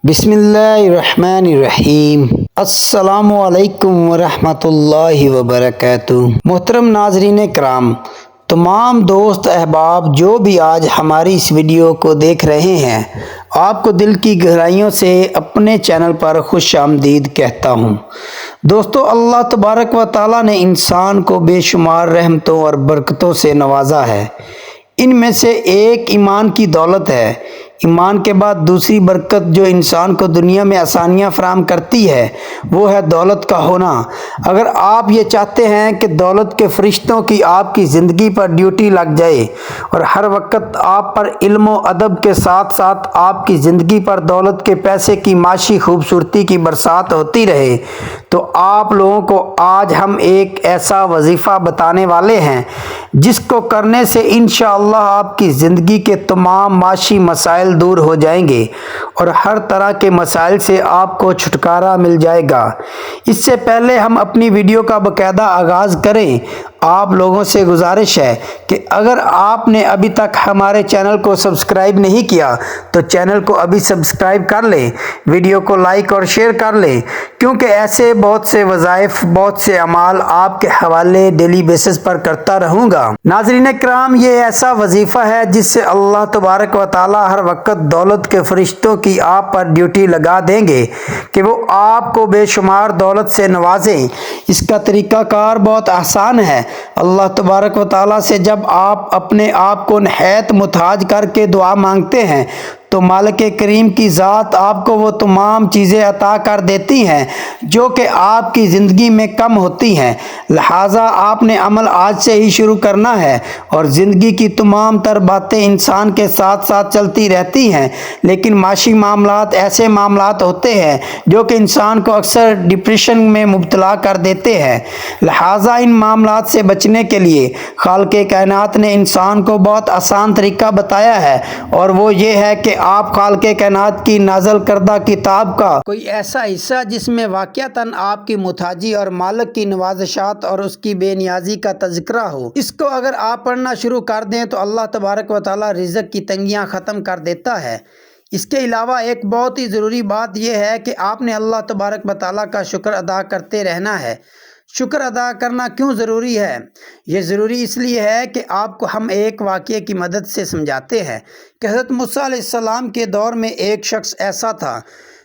بسم اللہ الرحمن الرحیم۔ السلام علیکم ورحمۃ اللہ وبرکاتہ۔ محترم ناظرین کرام، تمام دوست احباب جو بھی آج ہماری اس ویڈیو کو دیکھ رہے ہیں، آپ کو دل کی گہرائیوں سے اپنے چینل پر خوش آمدید کہتا ہوں۔ دوستو، اللہ تبارک و تعالیٰ نے انسان کو بے شمار رحمتوں اور برکتوں سے نوازا ہے۔ ان میں سے ایک ایمان کی دولت ہے۔ ایمان کے بعد دوسری برکت جو انسان کو دنیا میں آسانیاں فراہم کرتی ہے، وہ ہے دولت کا ہونا۔ اگر آپ یہ چاہتے ہیں کہ دولت کے فرشتوں کی آپ کی زندگی پر ڈیوٹی لگ جائے اور ہر وقت آپ پر علم و ادب کے ساتھ ساتھ آپ کی زندگی پر دولت کے پیسے کی معاشی خوبصورتی کی برسات ہوتی رہے، تو آپ لوگوں کو آج ہم ایک ایسا وظیفہ بتانے والے ہیں جس کو کرنے سے انشاءاللہ آپ کی زندگی کے تمام معاشی مسائل دور ہو جائیں گے اور ہر طرح کے مسائل سے آپ کو چھٹکارا مل جائے گا۔ اس سے پہلے ہم اپنی ویڈیو کا باقاعدہ آغاز کریں، آپ لوگوں سے گزارش ہے کہ اگر آپ نے ابھی تک ہمارے چینل کو سبسکرائب نہیں کیا تو چینل کو ابھی سبسکرائب کر لیں، ویڈیو کو لائک اور شیئر کر لیں، کیونکہ ایسے بہت سے وظائف، بہت سے اعمال آپ کے حوالے ڈیلی بیسس پر کرتا رہوں گا۔ ناظرین کرام، یہ ایسا وظیفہ ہے جس سے اللہ تبارک و تعالی ہر وقت دولت کے فرشتوں کی آپ پر ڈیوٹی لگا دیں گے کہ وہ آپ کو بے شمار دولت سے نوازیں۔ اس کا طریقہ کار بہت آسان ہے۔ اللہ تبارک و تعالیٰ سے جب آپ اپنے آپ کو نہایت محتاج کر کے دعا مانگتے ہیں تو مالک کریم کی ذات آپ کو وہ تمام چیزیں عطا کر دیتی ہیں جو کہ آپ کی زندگی میں کم ہوتی ہیں۔ لہٰذا آپ نے عمل آج سے ہی شروع کرنا ہے، اور زندگی کی تمام تر باتیں انسان کے ساتھ ساتھ چلتی رہتی ہیں، لیکن معاشی معاملات ایسے معاملات ہوتے ہیں جو کہ انسان کو اکثر ڈپریشن میں مبتلا کر دیتے ہیں۔ لہٰذا ان معاملات سے بچنے کے لیے خالق کائنات نے انسان کو بہت آسان طریقہ بتایا ہے، اور وہ یہ ہے کہ آپ خالق کائنات کی نازل کردہ کتاب کا کوئی ایسا حصہ جس میں واقعتاً آپ کی محتاجی اور مالک کی نوازشات اور اس کی بے نیازی کا تذکرہ ہو، اس کو اگر آپ پڑھنا شروع کر دیں تو اللہ تبارک و تعالیٰ رزق کی تنگیاں ختم کر دیتا ہے۔ اس کے علاوہ ایک بہت ہی ضروری بات یہ ہے کہ آپ نے اللہ تبارک و تعالیٰ کا شکر ادا کرتے رہنا ہے۔ شکر ادا کرنا کیوں ضروری ہے؟ یہ ضروری اس لیے ہے کہ آپ کو ہم ایک واقعے کی مدد سے سمجھاتے ہیں کہ حضرت موسیٰ علیہ السلام کے دور میں ایک شخص ایسا تھا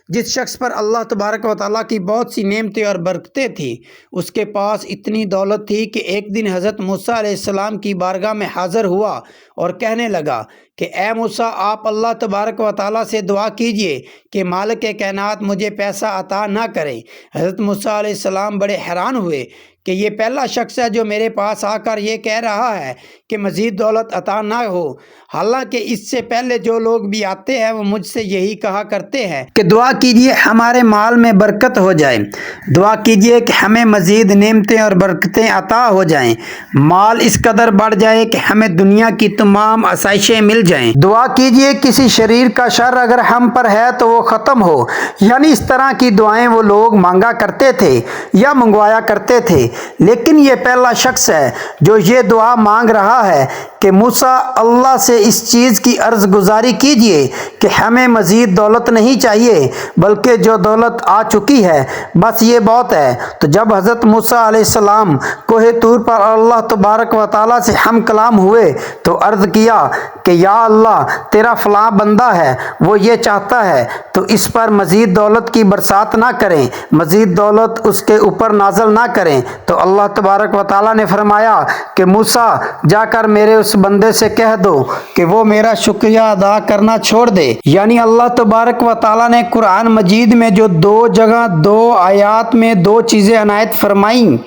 جس شخص پر اللہ تبارک و تعالیٰ کی بہت سی نعمتیں اور برکتیں تھیں۔ اس کے پاس اتنی دولت تھی کہ ایک دن حضرت موسیٰ علیہ السلام کی بارگاہ میں حاضر ہوا اور کہنے لگا کہ اے موسیٰ، آپ اللہ تبارک و تعالیٰ سے دعا کیجئے کہ مالک کائنات مجھے پیسہ عطا نہ کرے۔ حضرت موسیٰ علیہ السلام بڑے حیران ہوئے کہ یہ پہلا شخص ہے جو میرے پاس آ کر یہ کہہ رہا ہے کہ مزید دولت عطا نہ ہو، حالانکہ اس سے پہلے جو لوگ بھی آتے ہیں وہ مجھ سے یہی کہا کرتے ہیں کہ دعا کیجئے ہمارے مال میں برکت ہو جائے، دعا کیجئے کہ ہمیں مزید نعمتیں اور برکتیں عطا ہو جائیں، مال اس قدر بڑھ جائے کہ ہمیں دنیا کی تمام آسائشیں مل جائیں، دعا کیجئے کسی شریر کا شر اگر ہم پر ہے تو وہ ختم ہو۔ یعنی اس طرح کی دعائیں وہ لوگ مانگا کرتے تھے یا منگوایا کرتے تھے، لیکن یہ پہلا شخص ہے جو یہ دعا مانگ رہا ہے کہ موسیٰ، اللہ سے اس چیز کی عرض گزاری کیجئے کہ ہمیں مزید دولت نہیں چاہیے، بلکہ جو دولت آ چکی ہے بس یہ بہت ہے۔ تو جب حضرت موسیٰ علیہ السلام کوہ طور پر اللہ تبارک و تعالیٰ سے ہم کلام ہوئے تو عرض کیا کہ یا اللہ، تیرا فلاں بندہ ہے، وہ یہ چاہتا ہے تو اس پر مزید دولت کی برسات نہ کریں، مزید دولت اس کے اوپر نازل نہ کریں۔ تو اللہ تبارک و تعالیٰ نے فرمایا کہ موسیٰ، جا کر میرے اس بندے سے کہہ دو کہ وہ میرا شکریہ ادا کرنا چھوڑ دے۔ یعنی اللہ تبارک و تعالیٰ نے قرآن مجید میں جو دو جگہ دو آیات میں دو چیزیں عنایت فرمائیں،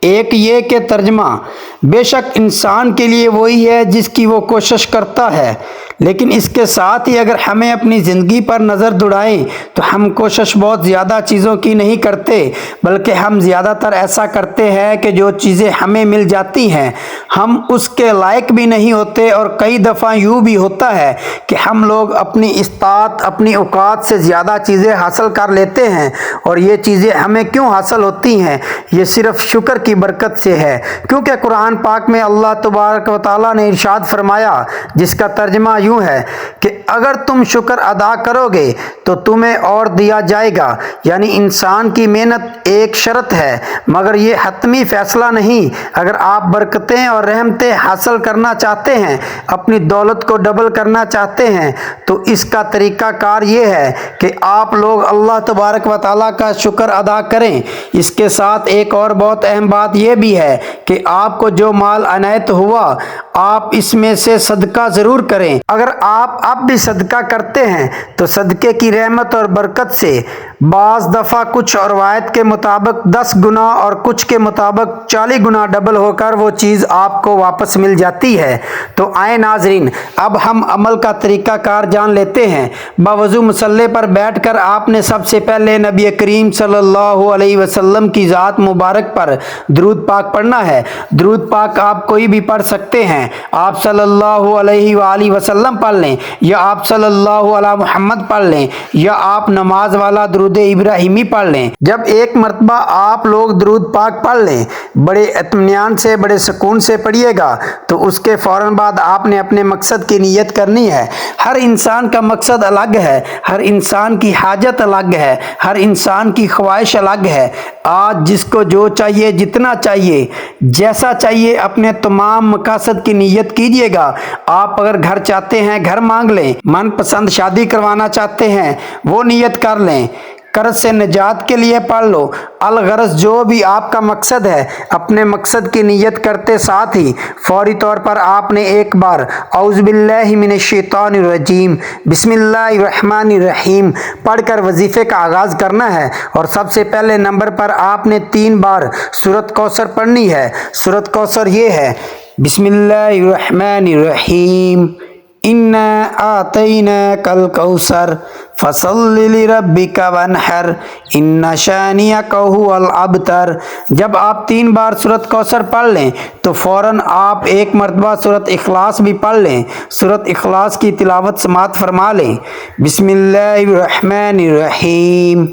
ایک یہ کہ ترجمہ بے شک انسان کے لیے وہی ہے جس کی وہ کوشش کرتا ہے، لیکن اس کے ساتھ ہی اگر ہمیں اپنی زندگی پر نظر دوڑائیں تو ہم کوشش بہت زیادہ چیزوں کی نہیں کرتے، بلکہ ہم زیادہ تر ایسا کرتے ہیں کہ جو چیزیں ہمیں مل جاتی ہیں ہم اس کے لائق بھی نہیں ہوتے، اور کئی دفعہ یوں بھی ہوتا ہے کہ ہم لوگ اپنی استطاعت، اپنی اوقات سے زیادہ چیزیں حاصل کر لیتے ہیں، اور یہ چیزیں ہمیں کیوں حاصل ہوتی ہیں؟ یہ صرف شکر کی برکت سے ہے، کیونکہ قرآن پاک میں اللہ تبارک و تعالیٰ نے ارشاد فرمایا، جس کا ترجمہ یوں ہے کہ اگر تم شکر ادا کرو گے تو تمہیں اور دیا جائے گا، یعنی انسان کی محنت ایک شرط ہے مگر یہ حتمی فیصلہ نہیں۔ اگر آپ برکتیں اور رحمتیں حاصل کرنا چاہتے ہیں، اپنی دولت کو ڈبل کرنا چاہتے ہیں، تو اس کا طریقہ کار یہ ہے کہ آپ لوگ اللہ تبارک و تعالیٰ کا شکر ادا کریں۔ اس کے ساتھ ایک اور بہت اہم بات یہ بھی ہے کہ آپ کو جو مال عنایت ہوا آپ اس میں سے صدقہ ضرور کریں۔ اگر آپ اب بھی صدقہ کرتے ہیں تو صدقے کی رحمت اور برکت سے بعض دفعہ کچھ روایت کے مطابق 10 گنا اور کچھ کے مطابق 40 گنا ڈبل ہو کر وہ چیز آپ کو واپس مل جاتی ہے۔ تو آئیں ناظرین، اب ہم عمل کا طریقہ کار جان لیتے ہیں۔ باوضو مصلی پر بیٹھ کر آپ نے سب سے پہلے نبی کریم صلی اللہ علیہ وسلم کی ذات مبارک پر درود پاک پڑھنا ہے۔ درود پاک آپ کوئی بھی پڑھ سکتے ہیں، آپ صلی اللہ علیہ وآلہ وسلم پڑھ لیں یا آپ صلی اللہ علی محمد پڑھ لیں یا آپ نماز والا درود ابراہیمی پڑھ لیں۔ جب ایک مرتبہ آپ لوگ درود پاک پڑھ لیں، بڑے اطمینان سے بڑے سکون سے پڑھیے گا، تو اس کے فوراً بعد آپ نے اپنے مقصد کی نیت کرنی ہے۔ ہر انسان کا مقصد الگ ہے، ہر انسان کی حاجت الگ ہے، ہر انسان کی خواہش الگ ہے۔ آج جس کو جو چاہیے، جتنا چاہیے، جیسا چاہیے، اپنے تمام مقاصد کی نیت کیجیے گا۔ آپ اگر گھر چاہتے ہیں گھر مانگ لیں، من پسند شادی کروانا چاہتے ہیں وہ نیت کر لیں، قرض سے نجات کے لیے پڑھ لو۔ الغرض جو بھی آپ کا مقصد ہے، اپنے مقصد کی نیت کرتے ساتھ ہی فوری طور پر آپ نے ایک بار اعوذ باللہ من الشیطان الرجیم بسم اللہ الرحمن الرحیم پڑھ کر وظیفے کا آغاز کرنا ہے، اور سب سے پہلے نمبر پر آپ نے 3 بار سورۃ کوثر پڑھنی ہے۔ سورۃ کوثر یہ ہے، بسم اللہ الرحمن الرحیم انا اعطیناک الکوثر فصل لربک وانحر ان شانئک هو الابتر۔ جب آپ 3 بار سورۃ کوثر پڑھ لیں تو فوراً آپ ایک مرتبہ سورۃ اخلاص بھی پڑھ لیں، سورۃ اخلاص کی تلاوت سماعت فرما لیں۔ بسم اللہ الرحمن الرحیم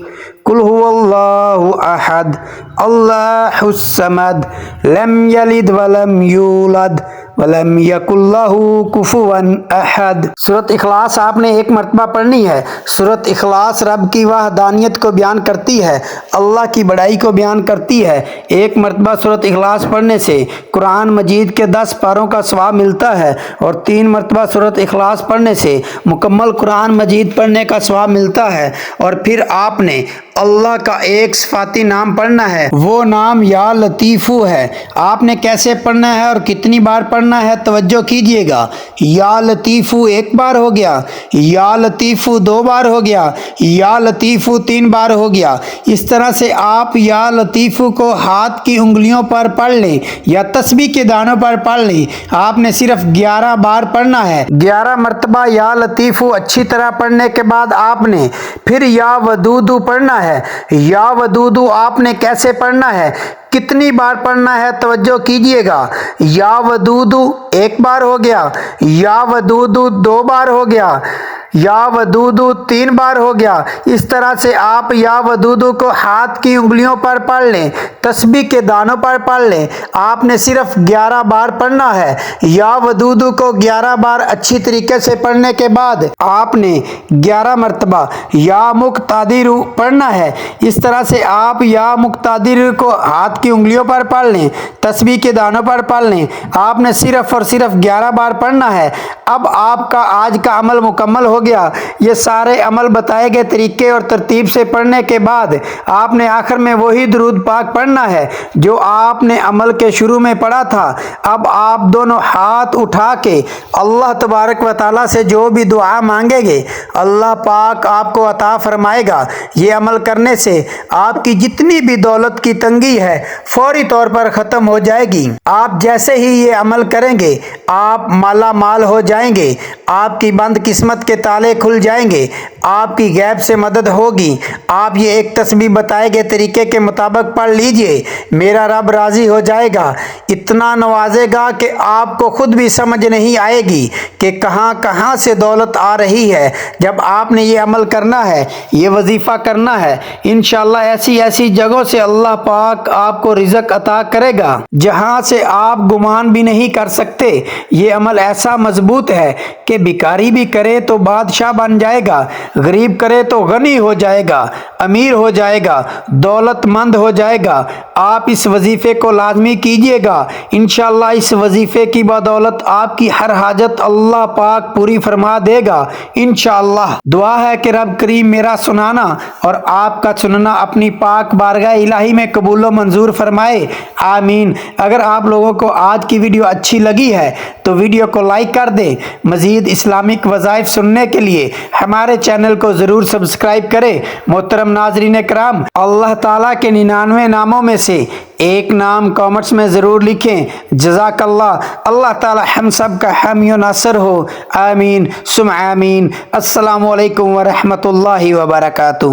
قل هو اللہ احد اللہ الصمد لم یلد ولم یولد ولم یکن لہ کفوا احد۔ سورۃ اخلاص آپ نے ایک مرتبہ پڑھنی ہے۔ سورۃ اخلاص رب کی وحدانیت کو بیان کرتی ہے، اللہ کی بڑائی کو بیان کرتی ہے۔ ایک مرتبہ سورۃ اخلاص پڑھنے سے قرآن مجید کے 10 پاروں کا ثواب ملتا ہے، اور 3 مرتبہ سورۃ اخلاص پڑھنے سے مکمل قرآن مجید پڑھنے کا ثواب ملتا ہے۔ اور پھر آپ نے اللہ کا ایک صفاتی نام پڑھنا ہے، وہ نام یا لطیفو ہے۔ آپ نے کیسے پڑھنا ہے اور کتنی بار پڑھنا ہے توجہ کیجئے گا۔ یا لطیفو 1 بار ہو گیا، یا لطیفو 2 بار ہو گیا، یا لطیفو 3 بار ہو گیا۔ اس طرح سے آپ یا لطیفو کو ہاتھ کی انگلیوں پر پڑھ لیں یا تسبیح کے دانوں پر پڑھ لیں۔ آپ نے صرف 11 بار پڑھنا ہے۔ 11 مرتبہ یا لطیفو اچھی طرح پڑھنے کے بعد آپ نے پھر یا ودودو پڑھنا ہے۔ یا ودودو آپ نے کیسے پڑھنا ہے، کتنی بار پڑھنا ہے توجہ کیجئے گا۔ یا ودودو 1 بار ہو گیا، یا ودودو 2 بار ہو گیا، یا ودودو 3 بار ہو گیا۔ اس طرح سے آپ یا ودودو کو ہاتھ کی انگلیوں پر پڑھ لیں، تسبیح کے دانوں پر پڑھ لیں۔ آپ نے صرف 11 بار پڑھنا ہے۔ یا ودودو کو 11 بار اچھی طریقے سے پڑھنے کے بعد آپ نے 11 مرتبہ یا مقتدر پڑھنا ہے۔ اس طرح سے آپ یا مقتدر کو ہاتھ کی انگلیوں پر پڑھ لیں، تسبیح کے دانوں پر پڑھ لیں۔ آپ نے صرف اور صرف 11 بار پڑھنا ہے۔ اب آپ کا آج کا عمل مکمل ہو گیا۔ یہ سارے عمل بتائے گئے طریقے اور ترتیب سے پڑھنے کے بعد آپ نے آخر میں وہی درود پاک پڑھنا ہے جو آپ نے عمل کے شروع میں پڑھا تھا۔ اب آپ دونوں ہاتھ اٹھا کے اللہ تبارک و تعالیٰ سے جو بھی دعا مانگیں گے اللہ پاک آپ کو عطا فرمائے گا۔ یہ عمل کرنے سے آپ کی جتنی بھی دولت کی تنگی ہے فوری طور پر ختم ہو جائے گی۔ آپ جیسے ہی یہ عمل کریں گے آپ مالا مال ہو جائیں گے، آپ کی بند قسمت کے تالے کھل جائیں گے، آپ کی غیب سے مدد ہوگی۔ آپ یہ ایک تسبیح بتائے گئے طریقے کے مطابق پڑھ لیجئے، میرا رب راضی ہو جائے گا، اتنا نوازے گا کہ آپ کو خود بھی سمجھ نہیں آئے گی کہ کہاں کہاں سے دولت آ رہی ہے۔ جب آپ نے یہ عمل کرنا ہے، یہ وظیفہ کرنا ہے، انشاءاللہ ایسی ایسی جگہوں سے اللہ پاک آپ آپ کو رزق عطا کرے گا جہاں سے آپ گمان بھی نہیں کر سکتے۔ یہ عمل ایسا مضبوط ہے کہ بھکاری بھی کرے تو بادشاہ بن جائے گا، غریب کرے تو غنی ہو جائے گا، امیر ہو جائے گا، دولت مند ہو جائے گا۔ آپ اس وظیفے کو لازمی کیجئے گا، انشاءاللہ اس وظیفے کی بدولت آپ کی ہر حاجت اللہ پاک پوری فرما دے گا انشاءاللہ۔ دعا ہے کہ رب کریم میرا سنانا اور آپ کا سننا اپنی پاک بارگاہ الہی میں قبول و منظور فرمائے، آمین۔ اگر آپ لوگوں کو آج کی ویڈیو اچھی لگی ہے تو ویڈیو کو لائک کر دیں۔ مزید اسلامک وظائف سننے کے لیے ہمارے چینل کو ضرور سبسکرائب کریں۔ محترم ناظرین کرام، اللہ تعالیٰ کے 99 ناموں میں سے ایک نام کامنٹس میں ضرور لکھیں۔ جزاک اللہ۔ اللہ تعالیٰ ہم سب کا حامی و ناصر ہو، آمین ثم آمین۔ السلام علیکم ورحمۃ اللہ وبرکاتہ۔